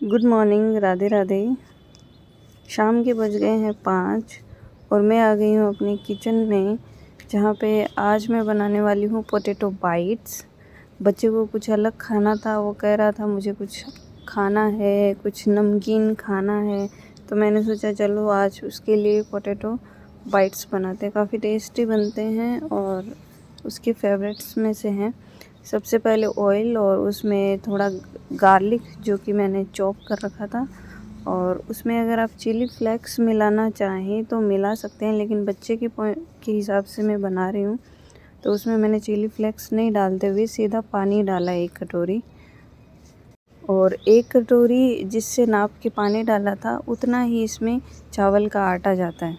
Good morning, Radhe Radhe. शाम के बज गए हैं 5 और मैं आ गई हूँ अपनी किचन में, जहाँ पे आज मैं बनाने वाली हूँ पोटैटो बाइट्स। बच्चे को कुछ अलग खाना था, वो कह रहा था मुझे कुछ खाना है, कुछ नमकीन खाना है, तो मैंने सोचा चलो आज उसके लिए पोटैटो बाइट्स बनाते हैं। काफ़ी टेस्टी बनते हैं और उसके फेवरेट्स में से हैं। सबसे पहले ऑयल और उसमें थोड़ा गार्लिक जो कि मैंने चॉप कर रखा था, और उसमें अगर आप चिली फ्लेक्स मिलाना चाहें तो मिला सकते हैं, लेकिन बच्चे के हिसाब से मैं बना रही हूँ तो उसमें मैंने चिली फ्लेक्स नहीं डालते हुए सीधा पानी डाला 1 कटोरी। और 1 कटोरी जिससे नाप के पानी डाला था उतना ही इसमें चावल का आटा जाता है।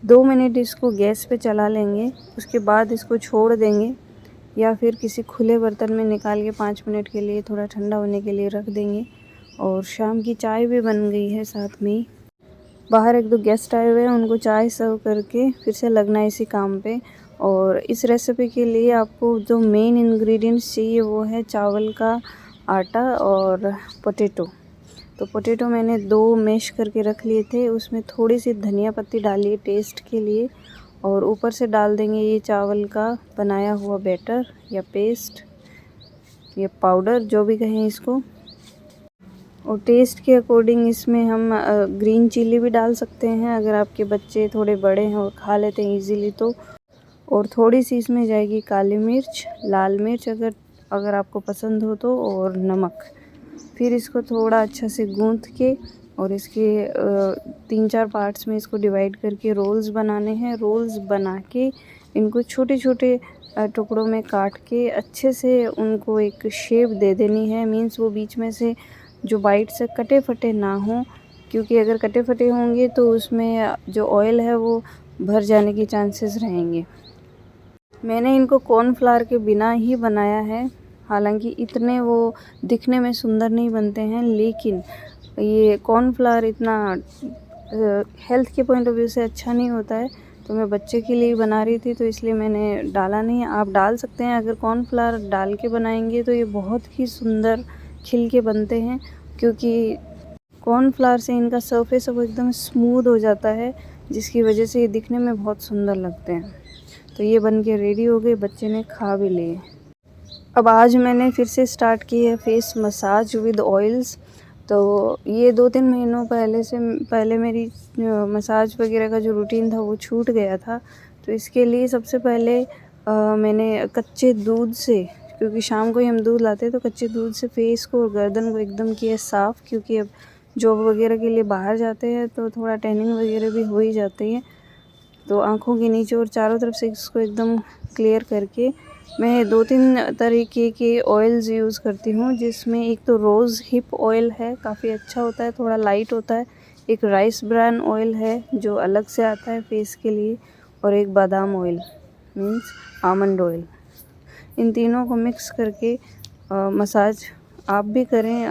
2 मिनट इसको गैस पे चला लेंगे, उसके बाद इसको छोड़ देंगे या फिर किसी खुले बर्तन में निकाल के 5 मिनट के लिए थोड़ा ठंडा होने के लिए रख देंगे। और शाम की चाय भी बन गई है साथ में ही। बाहर 1-2 गेस्ट आए हुए हैं, उनको चाय सर्व करके फिर से लगना है इसी काम पे। और इस रेसिपी के लिए आपको जो मेन इंग्रेडिएंट्स चाहिए वो है चावल का आटा और पोटैटो। तो पोटैटो मैंने 2 मैश करके रख लिए थे, उसमें थोड़ी सी धनिया पत्ती डाली टेस्ट के लिए, और ऊपर से डाल देंगे ये चावल का बनाया हुआ बैटर या पेस्ट या पाउडर, जो भी कहें इसको। और टेस्ट के अकॉर्डिंग इसमें हम ग्रीन चिली भी डाल सकते हैं अगर आपके बच्चे थोड़े बड़े हैं और खा लेते हैं इजीली तो। और थोड़ी सी इसमें जाएगी काली मिर्च, लाल मिर्च अगर आपको पसंद हो तो, और नमक। फिर इसको थोड़ा अच्छा से गूँथ के और इसके 3-4 पार्ट्स में इसको डिवाइड करके रोल्स बनाने हैं। रोल्स बना के इनको छोटे छोटे टुकड़ों में काट के अच्छे से उनको एक शेप दे देनी है। मीन्स वो बीच में से जो बाइट से कटे फटे ना हों, क्योंकि अगर कटे फटे होंगे तो उसमें जो ऑयल है वो भर जाने के चांसेस रहेंगे। मैंने इनको कॉर्नफ्लावर के बिना ही बनाया है, हालांकि इतने वो दिखने में सुंदर नहीं बनते हैं, लेकिन ये कॉर्नफ्लावर इतना हेल्थ के पॉइंट ऑफ व्यू से अच्छा नहीं होता है, तो मैं बच्चे के लिए बना रही थी तो इसलिए मैंने डाला नहीं। आप डाल सकते हैं, अगर कॉर्नफ्लावर डाल के बनाएंगे तो ये बहुत ही सुंदर खिल के बनते हैं, क्योंकि कॉर्नफ्लावर से इनका सरफेस वो एकदम स्मूथ हो जाता है, जिसकी वजह से ये दिखने में बहुत सुंदर लगते हैं। तो ये बन के रेडी हो गए, बच्चे ने खा भी लिए। अब आज मैंने फिर से स्टार्ट की है फेस मसाज विद ऑयल्स। तो ये 2-3 महीनों पहले मेरी मसाज वगैरह का जो रूटीन था वो छूट गया था। तो इसके लिए सबसे पहले मैंने कच्चे दूध से, क्योंकि शाम को ही हम दूध लाते हैं, तो कच्चे दूध से फेस को और गर्दन को एकदम किया साफ़, क्योंकि अब जॉब वगैरह के लिए बाहर जाते हैं तो थोड़ा टैनिंग वगैरह भी हो ही जाती है। तो आँखों के नीचे और चारों तरफ से इसको एकदम क्लियर करके मैं 2-3 तरीके के ऑयल्स यूज़ करती हूँ, जिसमें एक तो रोज़ हिप ऑयल है, काफ़ी अच्छा होता है, थोड़ा लाइट होता है। एक राइस ब्रान ऑयल है जो अलग से आता है फेस के लिए, और एक बादाम ऑयल मीन्स आमंड ऑयल। इन तीनों को मिक्स करके मसाज आप भी करें,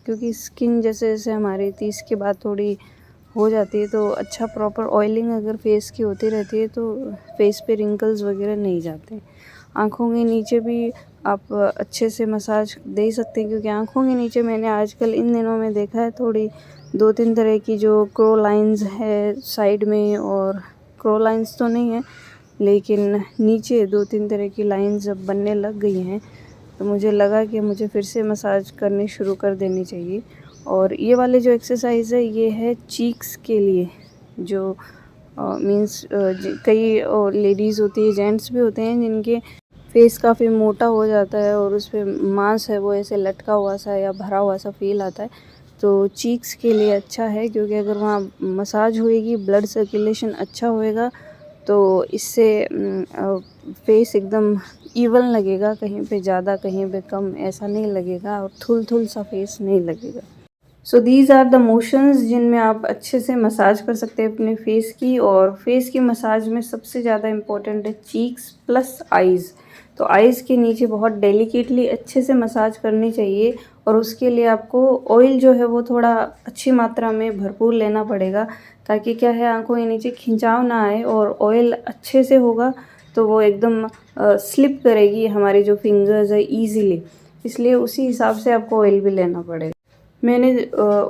क्योंकि स्किन जैसे जैसे हमारी 30 के बाद थोड़ी हो जाती है, तो अच्छा प्रॉपर ऑयलिंग अगर फेस की होती रहती है तो फेस पे रिंकल्स वगैरह नहीं जाते। आँखों के नीचे भी आप अच्छे से मसाज दे सकते हैं, क्योंकि आँखों के नीचे मैंने आजकल इन दिनों में देखा है थोड़ी 2-3 तरह की जो क्रो लाइंस है साइड में, और क्रो लाइंस तो नहीं है लेकिन नीचे 2-3 तरह की लाइंस अब बनने लग गई हैं। तो मुझे लगा कि मुझे फिर से मसाज करनी शुरू कर देनी चाहिए। और ये वाले जो एक्सरसाइज़ है ये है चीक्स के लिए, जो मीन्स कई लेडीज़ होती है, जेंट्स भी होते हैं जिनके फेस काफ़ी मोटा हो जाता है और उस पे मांस है वो ऐसे लटका हुआ सा या भरा हुआ सा फील आता है। तो चीक्स के लिए अच्छा है, क्योंकि अगर वहाँ मसाज होएगी, ब्लड सर्कुलेशन अच्छा होएगा, तो इससे फेस एकदम इवन लगेगा, कहीं पे ज़्यादा कहीं पे कम ऐसा नहीं लगेगा, और थुल सा फेस नहीं लगेगा। So these are the motions जिनमें आप अच्छे से मसाज कर सकते हैं अपने फेस की। और फेस की मसाज में सबसे ज़्यादा इम्पोर्टेंट है चीक्स प्लस आइज़। तो आइज़ के नीचे बहुत डेलिकेटली अच्छे से मसाज करनी चाहिए, और उसके लिए आपको ऑयल जो है वो थोड़ा अच्छी मात्रा में भरपूर लेना पड़ेगा, ताकि क्या है आंखों के नीचे खिंचाव ना आए, और ऑयल अच्छे से होगा तो वो एकदम स्लिप करेगी हमारी जो फिंगर्स है ईजीली, इसलिए उसी हिसाब से आपको ऑयल भी लेना पड़ेगा। मैंने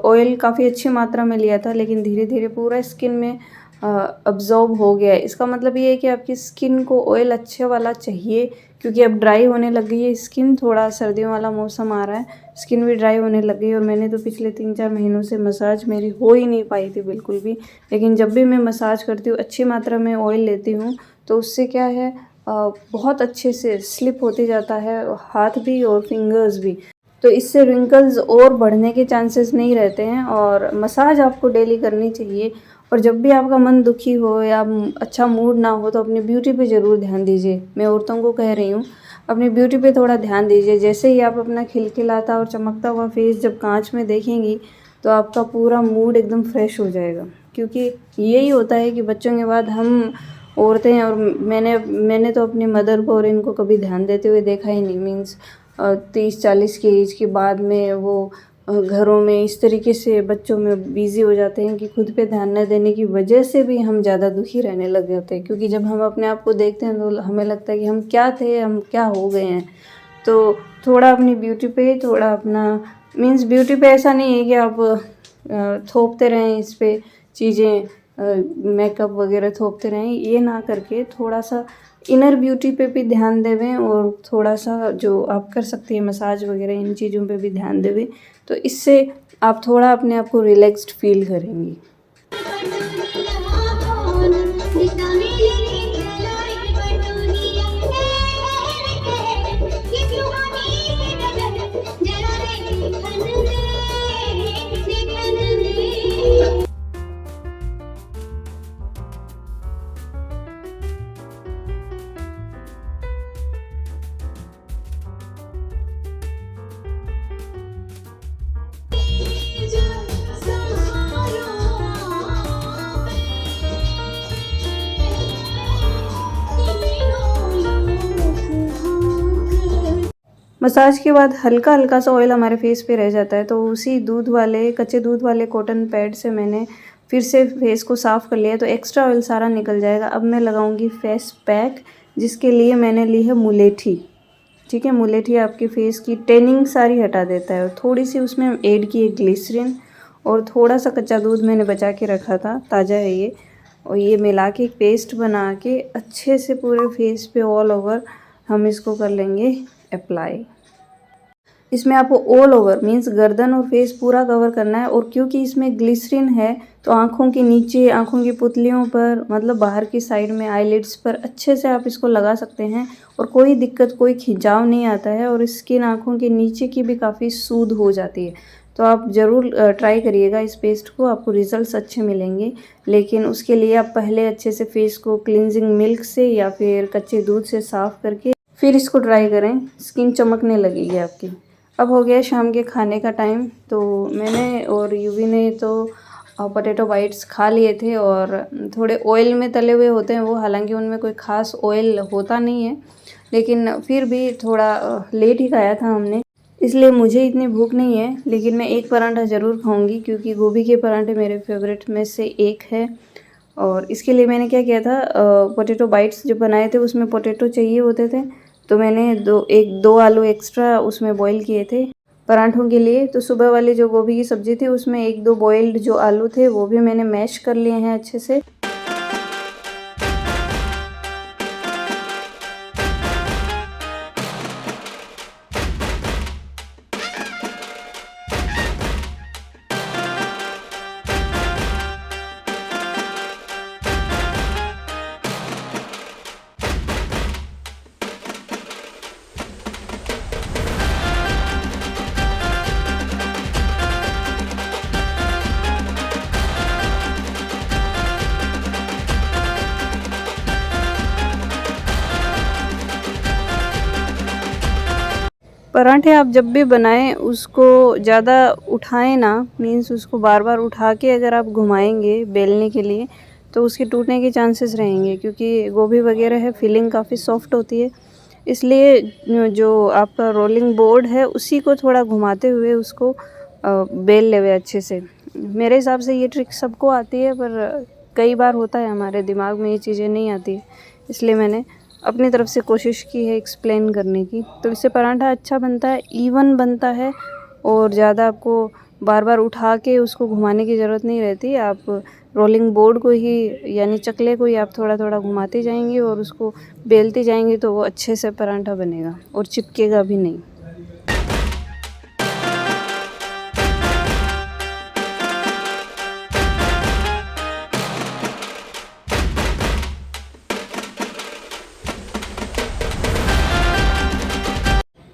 ऑयल काफ़ी अच्छी मात्रा में लिया था, लेकिन धीरे धीरे पूरा स्किन में अब्जॉर्ब हो गया है। इसका मतलब ये है कि आपकी स्किन को ऑयल अच्छे वाला चाहिए, क्योंकि अब ड्राई होने लग गई है स्किन। थोड़ा सर्दियों वाला मौसम आ रहा है, स्किन भी ड्राई होने लग गई है। और मैंने तो पिछले 3-4 महीनों से मसाज मेरी हो ही नहीं पाई थी बिल्कुल भी। लेकिन जब भी मैं मसाज करती हूँ, अच्छी मात्रा में ऑयल लेती हूँ, तो उससे क्या है, बहुत अच्छे से स्लिप होते जाता है हाथ भी और फिंगर्स भी। तो इससे रिंकल्स और बढ़ने के चांसेस नहीं रहते हैं। और मसाज आपको डेली करनी चाहिए। और जब भी आपका मन दुखी हो या अच्छा मूड ना हो, तो अपनी ब्यूटी पे ज़रूर ध्यान दीजिए। मैं औरतों को कह रही हूँ, अपनी ब्यूटी पे थोड़ा ध्यान दीजिए। जैसे ही आप अपना खिलखिलाता और चमकता हुआ फेस जब कांच में देखेंगी, तो आपका पूरा मूड एकदम फ्रेश हो जाएगा। क्योंकि यही होता है कि बच्चों के बाद हम औरतें हैं, और मैंने तो अपनी मदर को और इनको कभी ध्यान देते हुए देखा ही नहीं। मीन्स 30-40 की एज के बाद में वो घरों में इस तरीके से बच्चों में बिज़ी हो जाते हैं कि खुद पे ध्यान न देने की वजह से भी हम ज़्यादा दुखी रहने लग जाते हैं। क्योंकि जब हम अपने आप को देखते हैं, तो हमें लगता है कि हम क्या थे, हम क्या हो गए हैं। तो थोड़ा अपनी ब्यूटी पे, थोड़ा अपना मीन्स ब्यूटी पे ऐसा नहीं है कि आप थोपते रहें इस पे चीज़ें, मेकअप वगैरह थोपते रहें। ये ना करके थोड़ा सा इनर ब्यूटी पे भी ध्यान देवें, और थोड़ा सा जो आप कर सकती हैं मसाज वगैरह, इन चीज़ों पे भी ध्यान देवें। तो इससे आप थोड़ा अपने आप को रिलैक्स्ड फील करेंगी। मसाज के बाद हल्का हल्का सा ऑयल हमारे फेस पे रह जाता है, तो उसी कच्चे दूध वाले कॉटन पैड से मैंने फिर से फेस को साफ़ कर लिया, तो एक्स्ट्रा ऑयल सारा निकल जाएगा। अब मैं लगाऊंगी फेस पैक, जिसके लिए मैंने ली है मुलेठी। ठीक है, मुलेठी आपके फेस की टैनिंग सारी हटा देता है। और थोड़ी सी उसमें ऐड की है ग्लिसरीन, और थोड़ा सा कच्चा दूध मैंने बचा के रखा था, ताज़ा है ये। और ये मिला के एक पेस्ट बना के अच्छे से पूरे फेस पे ऑल ओवर हम इसको कर लेंगे अप्लाई। इसमें आपको ऑल ओवर मींस गर्दन और फेस पूरा कवर करना है। और क्योंकि इसमें ग्लिसरीन है, तो आँखों के नीचे, आँखों की पुतलियों पर, मतलब बाहर की साइड में आईलिड्स पर अच्छे से आप इसको लगा सकते हैं। और कोई दिक्कत, कोई खिंचाव नहीं आता है। और स्किन आँखों के नीचे की भी काफ़ी सूद हो जाती है। तो आप ज़रूर ट्राई करिएगा इस पेस्ट को, आपको रिजल्ट्स अच्छे मिलेंगे। लेकिन उसके लिए आप पहले अच्छे से फेस को क्लिनजिंग मिल्क से या फिर कच्चे दूध से साफ़ करके फिर इसको ट्राई करें, स्किन चमकने लगेगी आपकी। अब हो गया शाम के खाने का टाइम, तो मैंने और यूवी ने तो पोटैटो बाइट्स खा लिए थे। और थोड़े ऑयल में तले हुए होते हैं वो, हालांकि उनमें कोई ख़ास ऑयल होता नहीं है, लेकिन फिर भी थोड़ा लेट ही खाया था हमने, इसलिए मुझे इतनी भूख नहीं है। लेकिन मैं एक पराठा ज़रूर खाऊंगी, क्योंकि गोभी के पराठे मेरे फेवरेट में से एक है। और इसके लिए मैंने क्या किया था, पोटैटो बाइट्स जो बनाए थे उसमें पोटैटो चाहिए होते थे, तो मैंने दो आलू एक्स्ट्रा उसमें बॉईल किए थे पराठों के लिए। तो सुबह वाली जो गोभी की सब्ज़ी थी, उसमें 1-2 बॉइल्ड जो आलू थे वो भी मैंने मैश कर लिए हैं अच्छे से। पराठे आप जब भी बनाएं, उसको ज़्यादा उठाएं ना, मीन्स उसको बार बार उठा के अगर आप घुमाएंगे बेलने के लिए, तो उसके टूटने के चांसेस रहेंगे। क्योंकि गोभी वगैरह है, फिलिंग काफ़ी सॉफ्ट होती है, इसलिए जो आपका रोलिंग बोर्ड है उसी को थोड़ा घुमाते हुए उसको बेल लेवे अच्छे से। मेरे हिसाब से ये ट्रिक सबको आती है, पर कई बार होता है हमारे दिमाग में ये चीज़ें नहीं आती है, इसलिए मैंने अपनी तरफ से कोशिश की है एक्सप्लेन करने की। तो इससे पराठा अच्छा बनता है, इवन बनता है, और ज़्यादा आपको बार बार उठा के उसको घुमाने की ज़रूरत नहीं रहती। आप रोलिंग बोर्ड को ही यानी चकले को ही आप थोड़ा थोड़ा घुमाते जाएंगे और उसको बेलते जाएंगे तो वो अच्छे से परांठा बनेगा और चिपकेगा भी नहीं।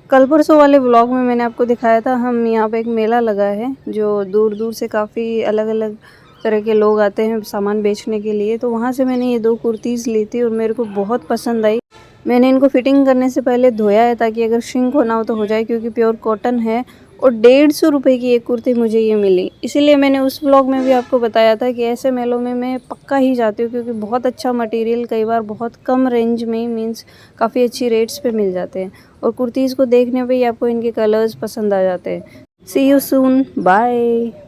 कल परसों वाले व्लॉग में मैंने आपको दिखाया था, हम यहाँ पे एक मेला लगा है जो दूर दूर से काफ़ी अलग अलग तरह के लोग आते हैं सामान बेचने के लिए। तो वहाँ से मैंने ये 2 कुर्तीज़ ली थी और मेरे को बहुत पसंद आई। मैंने इनको फिटिंग करने से पहले धोया है ताकि अगर श्रिंक होना हो तो हो जाए, क्योंकि प्योर कॉटन है और 150 रुपये की एक कुर्ती मुझे ये मिली। इसीलिए मैंने उस व्लॉग में भी आपको बताया था कि ऐसे मेलों में मैं पक्का ही जाती हूँ, क्योंकि बहुत अच्छा मटेरियल कई बार बहुत कम रेंज में मीन्स काफ़ी अच्छी रेट्स पे मिल जाते हैं और कुर्तीज़ को देखने पे ही आपको इनके कलर्स पसंद आ जाते हैं। सी यू सून, बाय।